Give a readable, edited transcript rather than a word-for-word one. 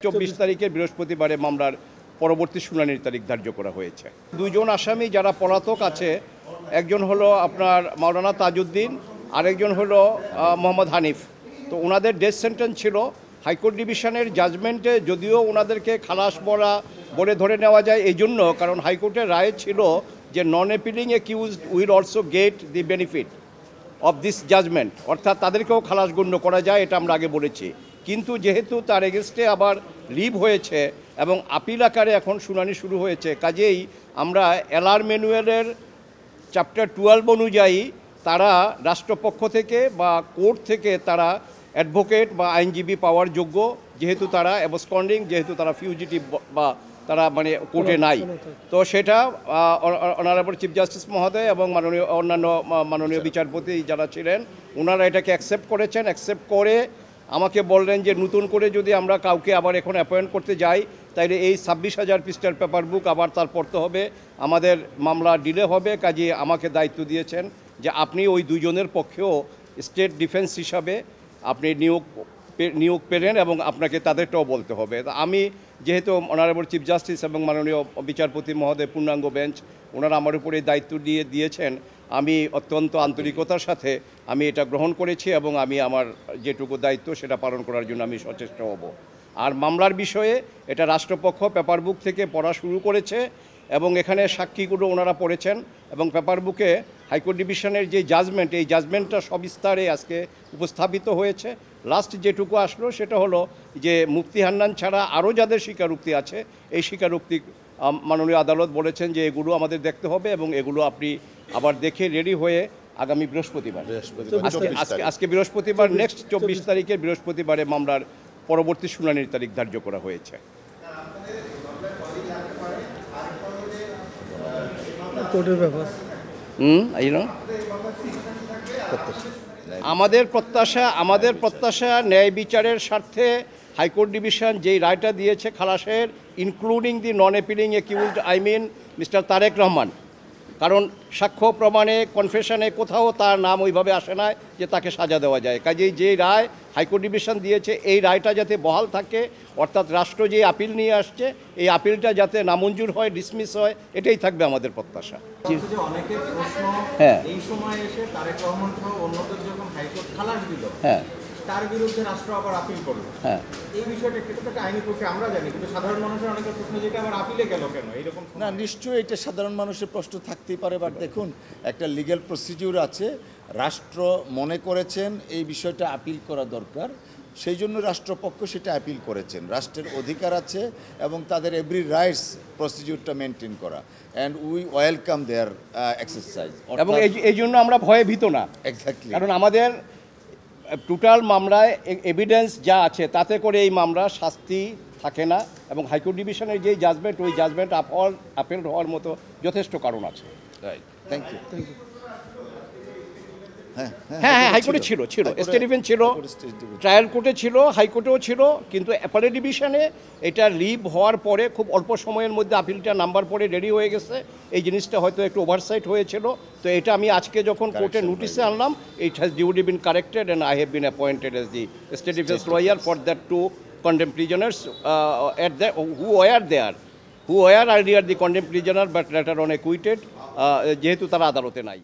24 তারিখে বৃহস্পতিবারে মামলার পরবর্তী শুনানির তারিখ ধার্য করা হয়েছে। দুইজন আসামি যারা পলাতক আছে, একজন হলো আপনার মাওলানা তাজউদ্দিন, আরেকজন হলো মোহাম্মদ হানিফ। তো ওনাদের ডেথ সেন্টেন্স ছিল। হাইকোর্ট ডিভিশনের জাজমেন্টে যদিও ওনাদেরকে খালাস বলে ধরে নেওয়া যায় এই জন্য, কারণ হাইকোর্টের রায় ছিল যে non appealing accused will also get the benefit of this judgement, অর্থাৎ তাদেরকেও খালাস গণ্য করা যায়, এটা আমরা আগে বলেছি। কিন্তু যেহেতু তার এগেনস্টে আবার লিভ হয়েছে এবং আপিল আকারে এখন শুনানি শুরু হয়েছে, কাজেই আমরা এলআর ম্যানুয়ালের চ্যাপ্টার 12 অনুযায়ী তারা রাষ্ট্রপক্ষ থেকে বা কোর্ট থেকে তারা অ্যাডভোকেট বা আইনজীবী পাওয়ার যোগ্য, যেহেতু তারা অ্যাবসকন্ডিং, যেহেতু তারা ফিউজিটিভ বা তারা কোর্টে নাই। তো সেটা অনারেবল চিফ জাস্টিস মহোদয় এবং অন্যান্য মাননীয় বিচারপতি যারা ছিলেন ওনারা এটাকে অ্যাকসেপ্ট করেছেন। অ্যাকসেপ্ট করে আমাকে বললেন যে নতুন করে যদি আমরা কাউকে আবার এখন অ্যাপয়েন্ট করতে যাই তাইলে এই 26,000 পৃষ্ঠার পেপার বুক আবার তার পড়তে হবে, আমাদের মামলা ডিলে হবে। কাজে আমাকে দায়িত্ব দিয়েছেন যে আপনি ওই দুজনের পক্ষেও স্টেট ডিফেন্স হিসাবে আপনি নিয়োগ পেলেন এবং আপনাকে তাদেরটাও বলতে হবে। আমি যেহেতু অনারেবল চিফ জাস্টিস এবং মাননীয় বিচারপতি মহোদয় পূর্ণাঙ্গ বেঞ্চ ওনারা আমার উপরে দায়িত্ব দিয়েছেন, আমি অত্যন্ত আন্তরিকতার সাথে আমি এটা গ্রহণ করেছি এবং আমি আমার যেটুকু দায়িত্ব সেটা পালন করার জন্য আমি সচেষ্ট হব। আর মামলার বিষয়ে এটা রাষ্ট্রপক্ষ পেপার বুক থেকে পড়া শুরু করেছে এবং এখানে সাক্ষীগুলো ওনারা পড়েছেন এবং পেপার বুকে হাইকোর্ট ডিভিশনের যে জাজমেন্ট, এই জাজমেন্টটা সবিস্তারে আজকে উপস্থাপিত হয়েছে। লাস্ট যেটুকু আসলো সেটা হলো যে মুফতি হান্নান ছাড়া আরও যাদের স্বীকারোক্তি আছে, এই স্বীকারোক্তি মাননীয় আদালত বলেছেন যে এগুলো আমাদের দেখতে হবে এবং এগুলো আপনি আবার দেখে রেডি হয়ে আগামী বৃহস্পতিবার আজকে বৃহস্পতিবার নেক্সট 24 তারিখের বৃহস্পতিবারে মামলার পরবর্তী শুনানির তারিখ ধার্য করা হয়েছে। আমাদের প্রত্যাশা ন্যায় বিচারের স্বার্থে হাইকোর্ট ডিভিশন যেই রায়টা দিয়েছে খালাসের, including the non appealing accused mister Tarique Rahman, কারণ সাক্ষ্য প্রমাণে কনফেশনে কোথাও তার নাম ওইভাবে আসে না যে তাকে সাজা দেওয়া যায়। কাজেই যে রায় হাইকোর্ট ডিভিশন দিয়েছে এই রায়টা যাতে বহাল থাকে, অর্থাৎ রাষ্ট্র যে আপিল নিয়ে আসছে এই আপিলটা যাতে নামঞ্জুর হয়, ডিসমিস হয়, এটাই থাকবে আমাদের প্রত্যাশা। হ্যাঁ, এই সময় এসে তারেক রহমান সহ অন্যদের যখন হাইকোর্ট খালাস দিল, হ্যাঁ, তার বিরুদ্ধে রাষ্ট্র আবার আপিল করলো। হ্যাঁ, এই বিষয়টা একটা আইনি পক্ষে আমরা জানি, কিন্তু সাধারণ মানুষের অনেকের প্রশ্ন যেটা আবার আপিলে গেল কেন এরকম না, নিশ্চয়ই এটা সাধারণ মানুষের প্রশ্ন থাকতেই পারে। বাট দেখুন, একটা লিগ্যাল প্রসিডিউর আছে, রাষ্ট্র মনে করেছেন এই বিষয়টা আপিল করা দরকার, সেই জন্য রাষ্ট্রপক্ষ সেটা আপিল করেছেন। রাষ্ট্রের অধিকার আছে এবং তাদের এভরি রাইটস প্রসিডিউরটা মেনটেন করা, and we welcome their exercise. এবং এই জন্য আমরা ভয়ে ভীত না। এক্স্যাক্টলি, কারণ কারণ আমাদের টোটাল মামলায় এভিডেন্স যা আছে তাতে করে এই মামলা শাস্তি থাকে না এবং হাইকোর্ট ডিভিশনের যেই জাজমেন্ট ওই জাজমেন্ট আপিল হওয়ার মতো যথেষ্ট কারণ আছে। Right, thank you. হ্যাঁ, হাইকোর্টে ছিল, স্টেট ডিফেন্স ছিল, ট্রায়াল কোর্টে ছিল, হাইকোর্টেও ছিল, কিন্তু অ্যাপেলেট ডিভিশনে এটা লিভ হওয়ার পরে খুব অল্প সময়ের মধ্যে আপিলটা নাম্বার পরে রেডি হয়ে গেছে। এই জিনিসটা হয়তো একটু ওভারসাইট হয়েছিল। তো এটা আমি আজকে যখন কোর্টের নোটিশে আনলাম, it has duly been corrected and I have been appointed as the state defence lawyer for that two condemned prisoners who were earlier the condemned prisoner but later on acquitted, যেহেতু তারা আদালতে নাই।